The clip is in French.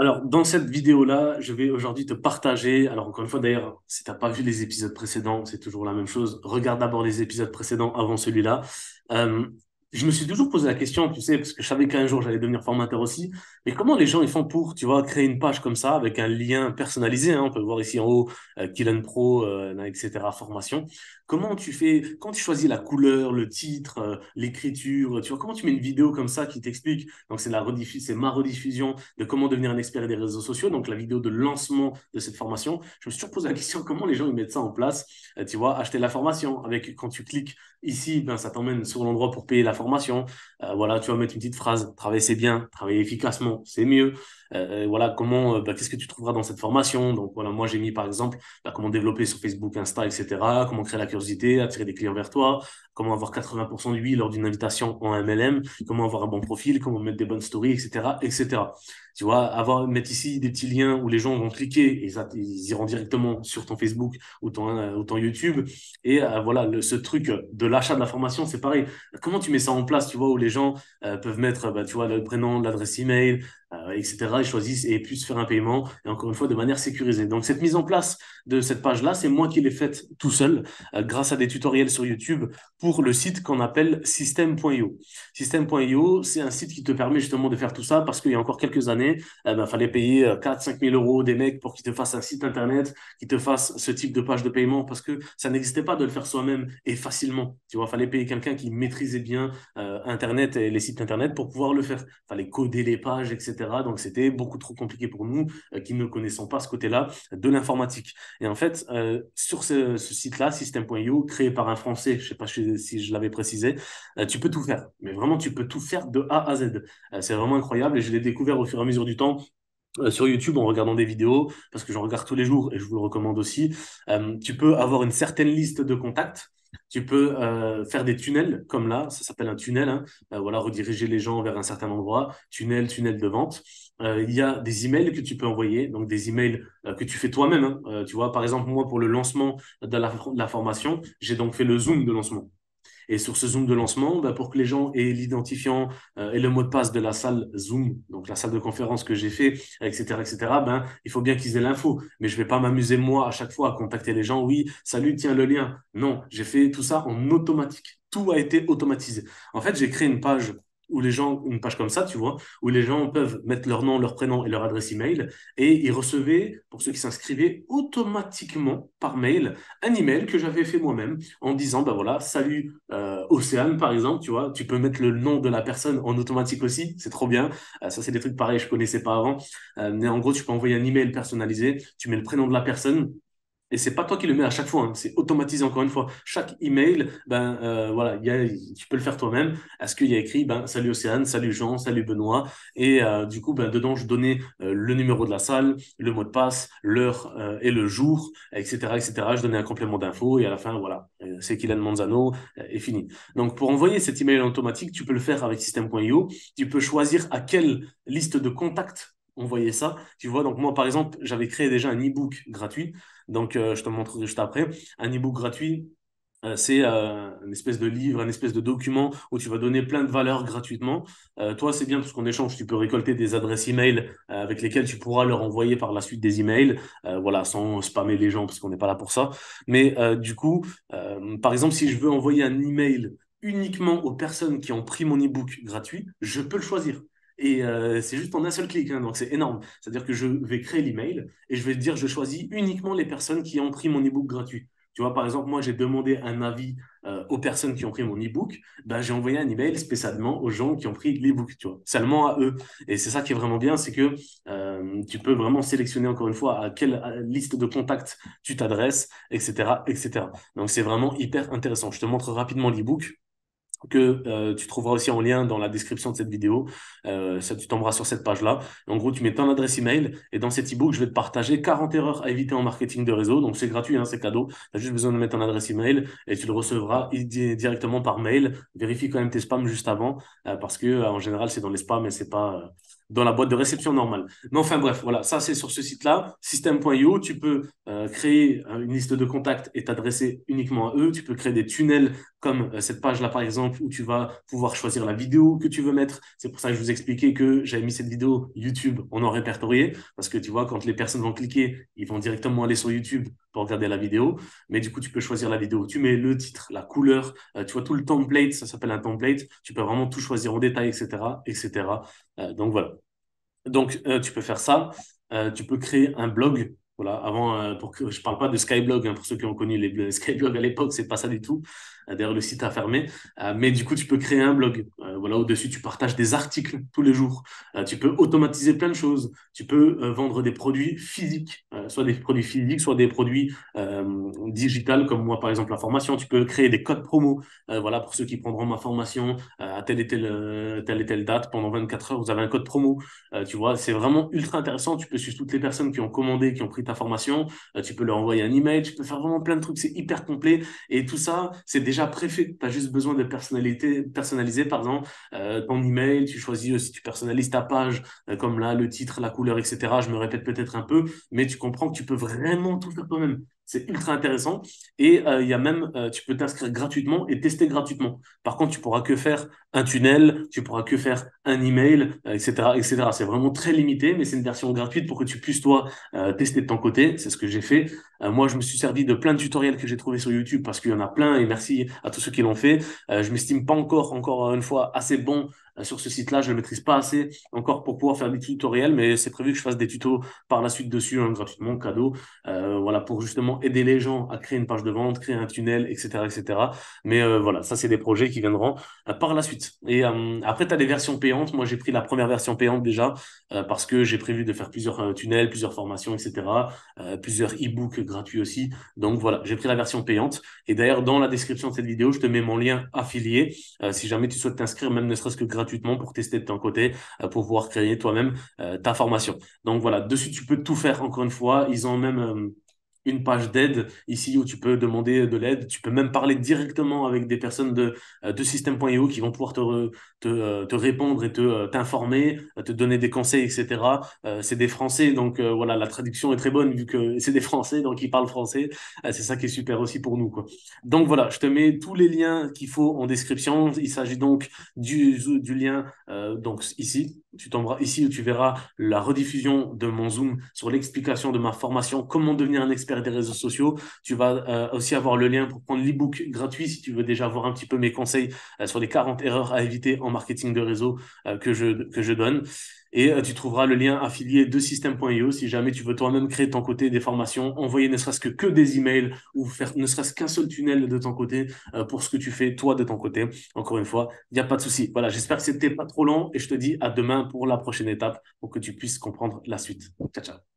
Alors, dans cette vidéo-là, je vais aujourd'hui te partager. Alors, encore une fois, d'ailleurs, si t'as pas vu les épisodes précédents, c'est toujours la même chose. Regarde d'abord les épisodes précédents avant celui-là. Euh, je me suis toujours posé la question, tu sais, parce que je savais qu'un jour j'allais devenir formateur aussi. Mais comment les gens ils font pour, tu vois, créer une page comme ça avec un lien personnalisé, hein, on peut le voir ici en haut, Killen Pro, etc. Formation. Comment tu fais, quand tu choisis la couleur, le titre, l'écriture, tu vois, comment tu mets une vidéo comme ça qui t'explique. Donc, c'est ma rediffusion de comment devenir un expert des réseaux sociaux, donc la vidéo de lancement de cette formation. Je me suis toujours posé la question comment les gens ils mettent ça en place. Tu vois, acheter la formation avec quand tu cliques ici, ben ça t'emmène sur l'endroit pour payer la formation. Voilà, tu vas mettre une petite phrase. Travailler c'est bien, travailler efficacement c'est mieux. Voilà comment, qu'est-ce que tu trouveras dans cette formation. Donc voilà, moi j'ai mis par exemple comment développer sur Facebook, Insta, etc. Comment créer la curiosité, attirer des clients vers toi. Comment avoir 80% de oui lors d'une invitation en MLM, comment avoir un bon profil, comment mettre des bonnes stories, etc., etc. Tu vois, mettre ici des petits liens où les gens vont cliquer et ça, ils iront directement sur ton Facebook ou ton YouTube. Et voilà, ce truc de l'achat de la formation, c'est pareil. Comment tu mets ça en place, tu vois, où les gens peuvent mettre, tu vois, le prénom, l'adresse email, etc. Ils choisissent et puissent faire un paiement, et encore une fois, de manière sécurisée. Donc, cette mise en place de cette page-là, c'est moi qui l'ai faite tout seul, grâce à des tutoriels sur YouTube pour le site qu'on appelle System.io. System.io, c'est un site qui te permet justement de faire tout ça parce qu'il y a encore quelques années, fallait payer 4-5 000 euros des mecs pour qu'ils te fassent un site internet, qu'ils te fassent ce type de page de paiement parce que ça n'existait pas de le faire soi-même et facilement. Tu vois, fallait payer quelqu'un qui maîtrisait bien Internet et les sites Internet pour pouvoir le faire. Fallait coder les pages, etc. Donc c'était beaucoup trop compliqué pour nous qui ne connaissons pas ce côté-là de l'informatique. Et en fait, sur ce site-là, System.io, créé par un Français, je sais pas si je l'avais précisé, tu peux tout faire. Mais vraiment, tu peux tout faire de A à Z. C'est vraiment incroyable et je l'ai découvert au fur et à mesure du temps sur YouTube en regardant des vidéos, parce que j'en regarde tous les jours et je vous le recommande aussi. Tu peux avoir une certaine liste de contacts. Tu peux faire des tunnels comme là, ça s'appelle un tunnel, hein. Voilà, rediriger les gens vers un certain endroit, tunnel de vente. Il y a des emails que tu peux envoyer, donc des emails que tu fais toi-même, hein. Tu vois, par exemple, moi, pour le lancement de la formation, j'ai donc fait le Zoom de lancement. Et sur ce Zoom de lancement, bah, pour que les gens aient l'identifiant et le mot de passe de la salle Zoom, donc la salle de conférence que j'ai fait, etc., ben, il faut bien qu'ils aient l'info. Mais je vais pas m'amuser moi à chaque fois à contacter les gens. Oui, salut, tiens le lien. Non, j'ai fait tout ça en automatique. Tout a été automatisé. En fait, j'ai créé une page où les gens, une page comme ça, tu vois, où les gens peuvent mettre leur nom, leur prénom et leur adresse email et ils recevaient, pour ceux qui s'inscrivaient, automatiquement par mail un email que j'avais fait moi-même en disant, ben voilà, salut Océane, par exemple, tu vois, tu peux mettre le nom de la personne en automatique aussi, c'est trop bien. Ça, c'est des trucs pareils, je connaissais pas avant. Mais en gros, tu peux envoyer un email personnalisé, tu mets le prénom de la personne. Et c'est pas toi qui le mets à chaque fois, hein, c'est automatisé encore une fois. Chaque email, voilà, tu peux le faire toi-même. Est-ce qu'il y a écrit, ben salut Océane, salut Jean, salut Benoît, et du coup, ben dedans je donnais le numéro de la salle, le mot de passe, l'heure et le jour, etc., etc. Je donnais un complément d'info et à la fin, voilà, c'est Kylian Manzano et fini. Donc pour envoyer cet email en automatique, tu peux le faire avec System.io. Tu peux choisir à quelle liste de contacts envoyer ça. Tu vois, donc moi par exemple, j'avais créé déjà un e-book gratuit, donc je te montrerai juste après. Un e-book gratuit, c'est une espèce de livre, une espèce de document où tu vas donner plein de valeurs gratuitement. Toi, c'est bien parce qu'en échange, tu peux récolter des adresses email avec lesquelles tu pourras leur envoyer par la suite des emails, voilà, sans spammer les gens parce qu'on n'est pas là pour ça. Mais du coup, par exemple, si je veux envoyer un email uniquement aux personnes qui ont pris mon e-book gratuit, je peux le choisir. Et c'est juste en un seul clic, hein, donc c'est énorme. C'est-à-dire que je vais créer l'email et je vais dire je choisis uniquement les personnes qui ont pris mon e-book gratuit. Tu vois, par exemple, moi, j'ai demandé un avis aux personnes qui ont pris mon e-book. Ben, j'ai envoyé un email spécialement aux gens qui ont pris l'e-book, tu vois, seulement à eux. Et c'est ça qui est vraiment bien, c'est que tu peux vraiment sélectionner encore une fois à quelle liste de contacts tu t'adresses, etc., etc. Donc, c'est vraiment hyper intéressant. Je te montre rapidement l'e-book que tu trouveras aussi en lien dans la description de cette vidéo. Ça, tu tomberas sur cette page-là. En gros, tu mets ton adresse email et dans cet e-book, je vais te partager 40 erreurs à éviter en marketing de réseau. Donc, c'est gratuit, hein, c'est cadeau. Tu as juste besoin de mettre ton adresse email et tu le recevras directement par mail. Vérifie quand même tes spams juste avant parce que en général, c'est dans les spams et c'est pas dans la boîte de réception normale. Mais enfin bref, voilà, ça c'est sur ce site-là, system.io. Tu peux créer une liste de contacts et t'adresser uniquement à eux. Tu peux créer des tunnels comme cette page-là par exemple où tu vas pouvoir choisir la vidéo que tu veux mettre. C'est pour ça que je vous expliquais que j'avais mis cette vidéo YouTube en répertorié parce que tu vois, quand les personnes vont cliquer, ils vont directement aller sur YouTube pour regarder la vidéo. Mais du coup, tu peux choisir la vidéo. Tu mets le titre, la couleur, tu vois, tout le template, ça s'appelle un template. Tu peux vraiment tout choisir en détail, etc., etc. Donc voilà. Donc, tu peux faire ça. Tu peux créer un blog. Voilà, avant, pour que je parle pas de Skyblog, hein, pour ceux qui ont connu les Skyblog à l'époque, c'est pas ça du tout. D'ailleurs, le site a fermé. Mais du coup, tu peux créer un blog. Voilà, au-dessus, tu partages des articles tous les jours. Tu peux automatiser plein de choses. Tu peux vendre des produits physiques, soit des produits physiques, soit des produits digitales, comme moi, par exemple, la formation. Tu peux créer des codes promo. Voilà, pour ceux qui prendront ma formation à telle et telle date, pendant 24 heures, vous avez un code promo. Tu vois, c'est vraiment ultra intéressant. Tu peux suivre toutes les personnes qui ont commandé, qui ont pris ta formation. Tu peux leur envoyer un email. Tu peux faire vraiment plein de trucs. C'est hyper complet. Et tout ça, c'est déjà préfait. Tu as juste besoin de personnaliser, pardon, ton email. Tu choisis si tu personnalises ta page, comme là, le titre, la couleur, etc. Je me répète peut-être un peu, mais tu comprends que tu peux vraiment tout faire toi-même. C'est ultra intéressant. Et il y a même, tu peux t'inscrire gratuitement et tester gratuitement. Par contre, tu pourras que faire un tunnel, tu pourras que faire un email, etc., etc. C'est vraiment très limité, mais c'est une version gratuite pour que tu puisses, toi, tester de ton côté. C'est ce que j'ai fait. Moi, je me suis servi de plein de tutoriels que j'ai trouvés sur YouTube parce qu'il y en a plein et merci à tous ceux qui l'ont fait. Je m'estime pas encore une fois, assez bon sur ce site-là. Je ne le maîtrise pas assez encore pour pouvoir faire des tutoriels, mais c'est prévu que je fasse des tutos par la suite dessus, hein, gratuitement, cadeau. Voilà, pour justement aider les gens à créer une page de vente, créer un tunnel, etc., etc. Mais voilà, ça, c'est des projets qui viendront par la suite. Et après, tu as des versions payantes. Moi, j'ai pris la première version payante déjà parce que j'ai prévu de faire plusieurs tunnels, plusieurs formations, etc. Plusieurs e-books gratuits aussi. Donc voilà, j'ai pris la version payante. Et d'ailleurs, dans la description de cette vidéo, je te mets mon lien affilié si jamais tu souhaites t'inscrire, même ne serait-ce que gratuitement pour tester de ton côté, pour pouvoir créer toi-même ta formation. Donc voilà, dessus, tu peux tout faire encore une fois. Ils ont même une page d'aide ici où tu peux demander de l'aide. Tu peux même parler directement avec des personnes de System.io qui vont pouvoir te répondre et t'informer, te donner des conseils, etc. C'est des Français, donc voilà, la traduction est très bonne vu que c'est des Français, donc ils parlent français. C'est ça qui est super aussi pour nous, quoi. Donc voilà, je te mets tous les liens qu'il faut en description. Il s'agit donc du lien donc ici. Tu tomberas ici où tu verras la rediffusion de mon Zoom sur l'explication de ma formation, comment devenir un expert des réseaux sociaux. Tu vas aussi avoir le lien pour prendre l'ebook gratuit si tu veux déjà voir un petit peu mes conseils sur les 40 erreurs à éviter en marketing de réseau que je donne. Et tu trouveras le lien affilié de System.io si jamais tu veux toi-même créer de ton côté des formations, envoyer ne serait-ce que des emails ou faire ne serait-ce qu'un seul tunnel de ton côté pour ce que tu fais toi de ton côté. Encore une fois, il n'y a pas de souci. Voilà, j'espère que c'était pas trop long et je te dis à demain pour la prochaine étape pour que tu puisses comprendre la suite. Ciao, ciao.